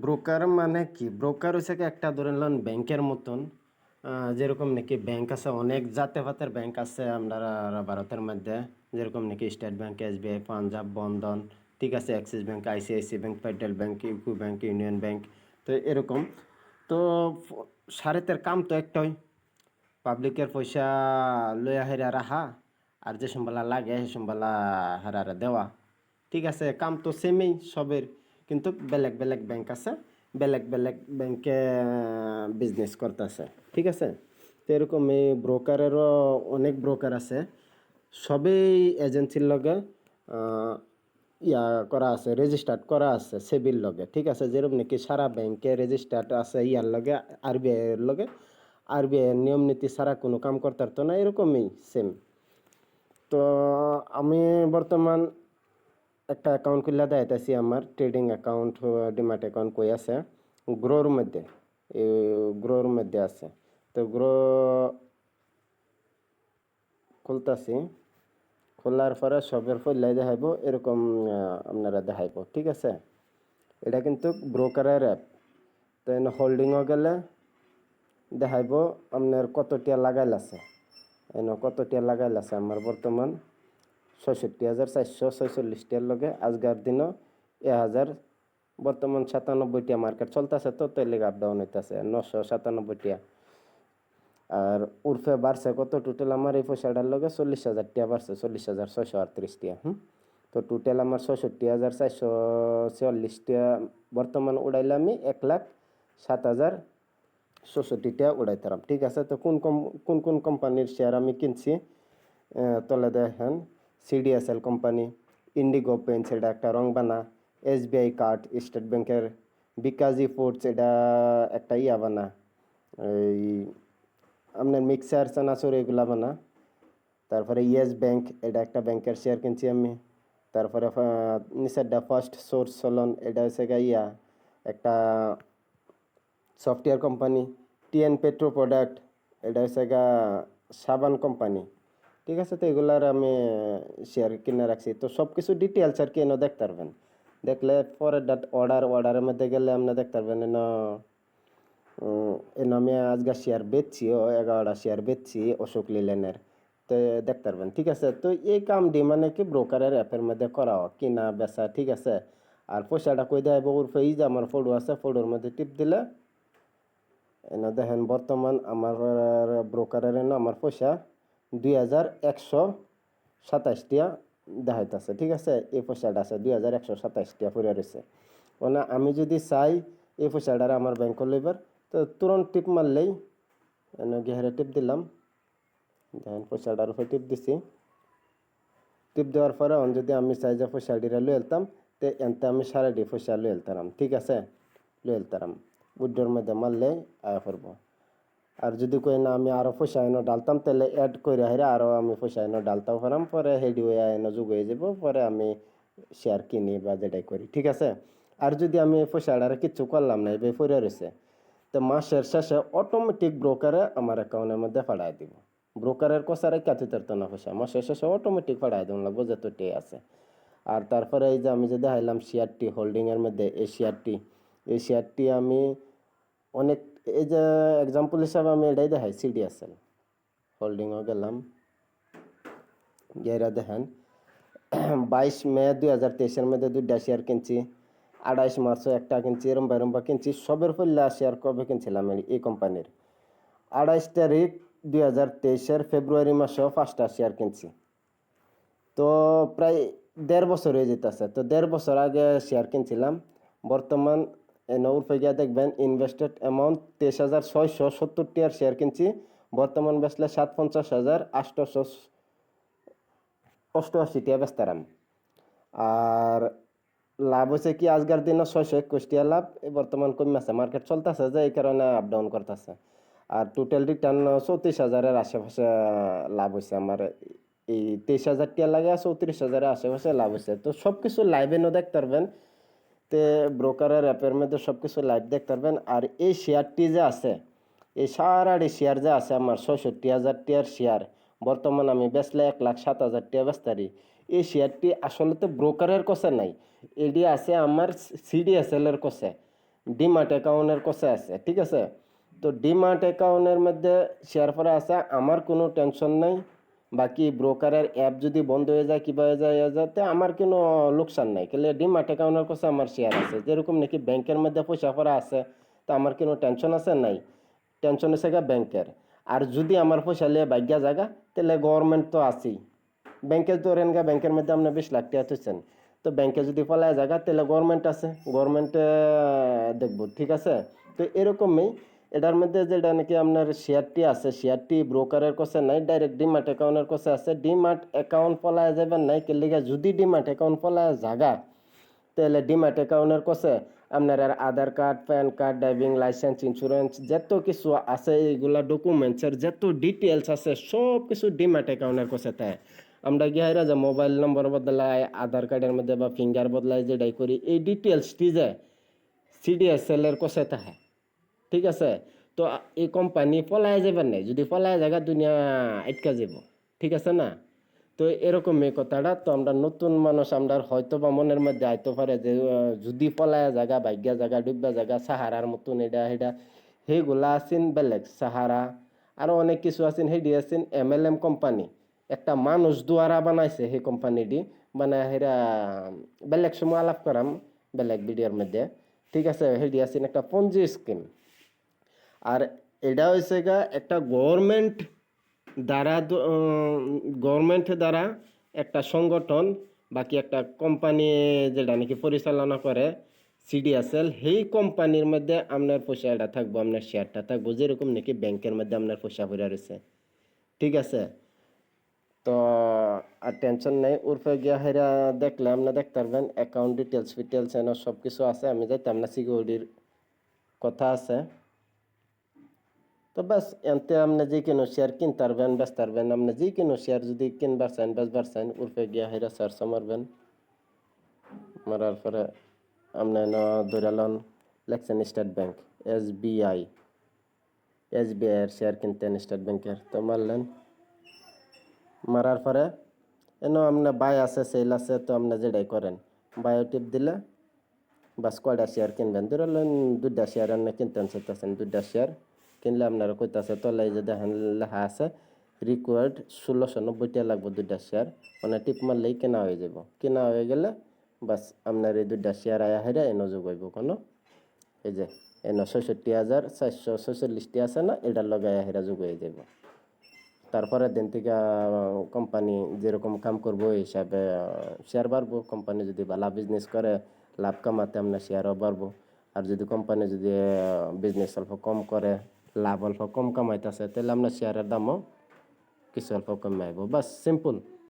Broker মানে কি? Broker হচ্ছে কি একটা ধরে নিলেন ব্যাংকের মতন। যেরকম নাকি ব্যাংক আছে, অনেক জাতের পাতের ব্যাংক আছে আমরা ভারতের মধ্যে। যেরকম নাকি স্টেট ব্যাংক, এসবিআই, পাঞ্জাব, বন্ধন, ঠিক আছে, Axis bank, ICICI bank, federal bank, UCO bank, union bank. তো এরকম। তো সারেতের কাম তো একটাই, পাবলিকের পয়সা লইয়া হেরা রাখা, আর যে সম্বালা লাগে সে সম্বালা হারারে দেওয়া। ঠিক আছে, কাম তো সেমই সবের, কিন্তু বেলেগ বেলেগ ব্যাংক আছে, বেলেগ বেলেগ ব্যাংকে বিজনেস করতেছে। ঠিক আছে, তো এরকম এই ব্রোকারেরও অনেক ব্রোকার আছে, সবেই এজেন্সির লগে আহ, ইয়া করা আছে, রেজিস্টার্ড করা আছে সেবির লগে। ঠিক আছে, যেরকম নাকি সারা ব্যাংকে রেজিস্টার্ড আছে ইয়ার লগে, আরবিআই এর লগে। আরবিআই এর নিয়ম নীতি ছাড়া কোনো কাম করতে পারতো না, এরকমই সেম। তো আমি বর্তমান একটা অ্যাকাউন্ট খুলে দেখাইতেছি, আমার ট্রেডিং অ্যাকাউন্ট, ডিমাট অ্যাকাউন্ট কই আছে, গ্রোর মধ্যে। এই গ্রোর মধ্যে আছে। তো গ্রো খুলতাছি, খোলার পরে সবের ফইলাই দেখাইব এরকম। আপনারা দেখাইব, ঠিক আছে। এটা কিন্তু ব্রোকারের অ্যাপ। তো এনে হোল্ডিংও গেলে দেখাইব আপনার কত টিয়া লাগাইল আছে। এনে কত টিয়া লাগাইল আছে আমার বর্তমান ৬৭,৪৪৬ লগে আজকের দিনও ১,০০০, বর্তমান ৯৭টিয়া মার্কেট চলতেছে। তো তাই লেগে আপ ডাউন হইতেছে ৯৯৭টিয়া। আর উর্ফে বাড়ছে কত টোটাল আমার এই পয়সাটার লগে ৪০,০০০ টিয়া বাড়ছে, ৪০,৬৩৮ টিয়া। তো টোটাল আমার ৬৭,৪৪৪ বর্তমান উড়াইলে আমি ১,০৭,০৬৪ টিয়া উড়াইতাম। ঠিক আছে, তো কোন কোন কোম্পানির শেয়ার আমি কিনছি তলে দেখেন। সিডিএসএল কোম্পানি, ইন্ডিগো পেন্টস, এটা একটা রং বানা, এসবিআই কার্ড, স্টেট ব্যাংকের, বিকাজি ফুডস, এটা একটা ইয়া বানা, এই আপনার মিক্সার চানাচুর এগুলা বানা। তারপরে ইয়েস ব্যাংক, এটা একটা ব্যাংকের শেয়ার কিনছি আমি। তারপরে নিচেরটা ফার্স্ট সোর্স সলন, এটা হচ্ছে ইয়া একটা software company. TN petro product, এটা হচ্ছে সাবান কোম্পানি। ঠিক আছে, তো এগুলার আমি শেয়ার কিনে রাখছি। তো সব কিছু ডিটেলস আর কি এনে দেখতে পারবেন। দেখলে পরের অর্ডারের মধ্যে গেলে আপনি দেখতে পারবেন এনে আমি আজকে শেয়ার বেচছি, 11টা শেয়ার বেচছি অশোক লিলেনের। তো দেখতে পারবেন। ঠিক আছে, তো এই কামটি মানে কি ব্রোকারের অ্যাপের মধ্যে করা হয়, কিনা বেচা। ঠিক আছে, আর পয়সাটা কই দেয় ওরফে এই যে আমার ফটো আছে, ফটোর মধ্যে টিপ দিলে এনে দেখেন বর্তমান আমার ব্রোকারের এনে আমার পয়সা ২,১২৭ টিয়া দেখাইতেছে। ঠিক আছে, এই পয়সাটা আছে ২,১২৭ টিয়া পড়ে রয়েছে। মানে আমি যদি চাই এই পয়সাটা আমার ব্যাংক লইবার, তো তুরন্ত টিপ মারলেই এনে গেহারে টিপ দিলাম, দেখেন পয়সাটার উপরে টিপ দিছি। টিপ দেওয়ার পরে যদি আমি চাই যে পয়সাটিরা লই এলতাম, তো এনতে আমি সারাটি পয়সা লই এলতাম। ঠিক আছে, লই এলতাম উইড্রোর মধ্যে মারলে আয়া পড়বো। আর যদি কই না আমি আরও পয়সা এনে ডালতাম, তাহলে অ্যাড করে হাইরে আরও আমি পয়সা এনে ডালতাম পারাম, পরে হেডি হয়ে এনে যোগ হয়ে যাব, পরে আমি শেয়ার কিনি বা যেটাই করি। ঠিক আছে, আর যদি আমি এই পয়সাটা কিচ্ছু করলাম না, এবার পড়ে রয়েছে, তো মাসের শেষে অটোমেটিক ব্রোকারে আমার অ্যাকাউন্টের মধ্যে পাঠাই দিব। ব্রোকারের কষারে কাছে তার তো না পয়সা মাসের শেষে অটোমেটিক পাঠাই দেবো, লাগবো যতটি আছে। আর তারপরে এই যে আমি যে দেখাইলাম শেয়ারটি হোল্ডিংয়ের মধ্যে, এই শেয়ারটি আমি অনেক, এই যে এক্সাম্পল হিসাবে আমি এটাই দেখাই, সিডিএসএল হোল্ডিংও গেলাম, গেরা দেখেন 22 মে 2023 মধ্যে 2টা শেয়ার কিনছি, 28 মার্চও একটা কিনছি, এরম্বা কিনছি। সবের ফলে শেয়ার কবে কিনছিলাম এই কোম্পানির? 28 তারিখ 2023 ফেব্রুয়ারি মাসেও 5টা শেয়ার কিনছি। তো প্রায় 1.5 বছর হয়ে যেতেছে। তো 1.5 বছর আগে শেয়ার কিনছিলাম। বর্তমান নৌর গিয়া দেখবেন ইনভেস্টেড অ্যামাউন্ট 23,670 টিয়ার শেয়ার কিনছি। বর্তমান বেচলে 57,888 টিয়া বেচতারাম। আর লাভ হয়েছে কি আজকের দিনে 621 টিয়া লাভ। বর্তমান কমে আছে, মার্কেট চলতেছে যে এই কারণে আপ ডাউন করতেছে। আর টোটাল রিটার্ন 34,000-এর আশেপাশে লাভ হয়েছে আমার। এই 23,000 টিয়া লাগে 34,000-এর আশেপাশে লাভ হয়েছে। তো সব কিছু লাইভে নো দেখতে পারবেন। তে ব্রোকারের অ্যাপের মধ্যে সব কিছু লাইভ দেখতে পারবেন। আর এই শেয়ারটি যে আছে, এই সারাটি শেয়ার যে আছে আমার 66,000 টিয়ার শেয়ার, বর্তমান আমি বেচলে 1,07,000 টিয়া বেচতারি। এই শেয়ারটি আসলে তো ব্রোকারের কাছে নাই, এটি আছে আমার সিডিএসএল এর কাছে। ডিমার্ট অ্যাকাউন্টের কাছে আছে, ঠিক আছে? তো ডিমার্ট অ্যাকাউন্টের মধ্যে শেয়ার করা আছে, আমার কোনো টেনশন নাই। বাকি ব্রোকারের অ্যাপ যদি বন্ধ হয়ে যায় কিবা হয়ে যায় যাতে আমার কোনো লোকসান নাই, কেলে ডিমার্ট অ্যাকাউন্টের কাছে আমার শেয়ার আছে। যেরকম নাকি ব্যাংকের মধ্যে পয়সা করা আছে, তো আমার কোনো টেনশন আছে নাই। টেনশন হচ্ছে গা ব্যাংকের। আর যদি আমার পয়সা লিয়ে বাইজ্ঞা জায়গা, তাহলে গভর্নমেন্ট তো আছেই। ব্যাংকে ধরেন গা, ব্যাংকের মধ্যে আপনি 20 লাখ টাকা তুলছেন, তো ব্যাংকে যদি পলায় জায়গা তাহলে গভর্নমেন্ট আছে, গভর্নমেন্টে দেখবো, ঠিক আছে? তো এরকমই এটার মধ্যে যেটা নাকি আপনার শেয়ারটি আছে, শেয়ারটি ব্রোকারের কাছে নাই, ডাইরেক্ট ডিমার্ট অ্যাকাউন্টের কাছে আছে। ডিমার্ট অ্যাকাউন্ট পলায় যাবেন নাই, কে লিগা যদি ডিমার্ট অ্যাকাউন্ট পলায় জায়গা, তাহলে ডিমার্ট অ্যাকাউন্টের কাছে আপনার আর Aadhaar card, PAN card, driving licence, insurance যত কিছু আছে, এইগুলা ডকুমেন্টসের যত ডিটেলস আছে সব কিছু ডিমার্ট অ্যাকাউন্টের কাছে তাই। আমরা গিয়ে যে মোবাইল নম্বর বদলায়, আধার কার্ডের মধ্যে বা ফিঙ্গার বদলায় যেটাই করি, এই ডিটেলসটি যে সিডিএসএল এর কাছে থাকে, ঠিক আছে? তো এই কোম্পানি পলায় যাবেন নাই, যদি পলায় জায়গা দুনিয়া আটকা যাব, ঠিক আছে না? তো এরকম এই কথাটা তো আমরা নতুন মানুষ, আমরা হয়তো বা মনের মধ্যে আইতে পারে যে যদি পলায় জায়গা, ভাগ্যা জায়গা, ডুববা জায়গা, সাহারার মতন এটা সেটা, সেইগুলা আছেন বেলেগ সাহারা, আরো অনেক কিছু আছেন, সেইটি আছেন MLM কোম্পানি, একটা মানুষ দ্বারা বানাইছে সেই কোম্পানিটি, মানে সেটা বেলেগ সময় আলাপ করাম বেলেগ ভিডিওর মধ্যে, ঠিক আছে? সেইটি আছেন একটা পঞ্জি স্কিম। আর এটা হয়েছে গা একটা দ্বারা গভর্নমেন্ট দ্বারা একটা সংগঠন, বাকি একটা কোম্পানি যেটা নাকি পরিচালনা করে সিডিএসএল, সেই কোম্পানির মধ্যে আপনার পয়সাটা থাকবো, আপনার শেয়ারটা থাকবো, যেরকম নাকি ব্যাংকের মধ্যে আপনার পয়সা পড়ে রয়েছে, ঠিক আছে? তো আর টেনশন নেই, উর্ফে গিয়া হেরা দেখলে আপনি দেখতে পারবেন অ্যাকাউন্ট ডিটেলস ফিটেলস এনে সব কিছু আছে। আমি যাইতাম না, সিকিউরিটির কথা আছে। তো বাস এনতে আপনি যে কোনো শেয়ার কিনতে পারবেন, বেচতে পারবেন। আপনি যে কোনো শেয়ার যদি কিনবার চান, বেচবার চান, উর্ফে গিয়া হেরা সার্চ মারবেন, মারার পরে আপনি ধরে লন লেখছেন স্টেট ব্যাংক, SBI, SBI এর শেয়ার কিনতেন স্টেট ব্যাংকের, তো মারলেন, মারার পরে আপনি বাই আছে, সেল আছে, তো আপনি যেটাই করেন বায়ো টিপ দিলে বাস কয়টা শেয়ার কিনবেন, ধরে লন 2টা শেয়ার আপনি কিনতেন চাইতেছেন, 2টা শেয়ার কিনলে আপনারা কইতাছে তলে যে দেখেন লেখা আছে রিকোয়ার্ড 1690 টাকা লাগবে 2টা শেয়ার, মানে টিপ মারলেই কেনা হয়ে যাব। কেনা হয়ে গেলে বাস আপনার এই 2টা শেয়ার আয়া হেরা এনে যোগ হইব, কোনো এই যে এনে 66,446 আছে না, এটার লগে আয়া হেরা যোগ হয়ে যাব। তারপরে দিন থেকে কোম্পানি যেরকম কাম করবো ওই হিসাবে শেয়ার বাড়বো। কোম্পানি যদি ভালো বিজনেস করে, লাভ কামাতে আপনার শেয়ারও বাড়বো। আর যদি কোম্পানি যদি বিজনেস অল্প কম করে, লাভ অল্প কম কামাইতেছে, তাহলে আপনার শেয়ারের দামও কিছু অল্প কমে আইব। বাস সিম্পল।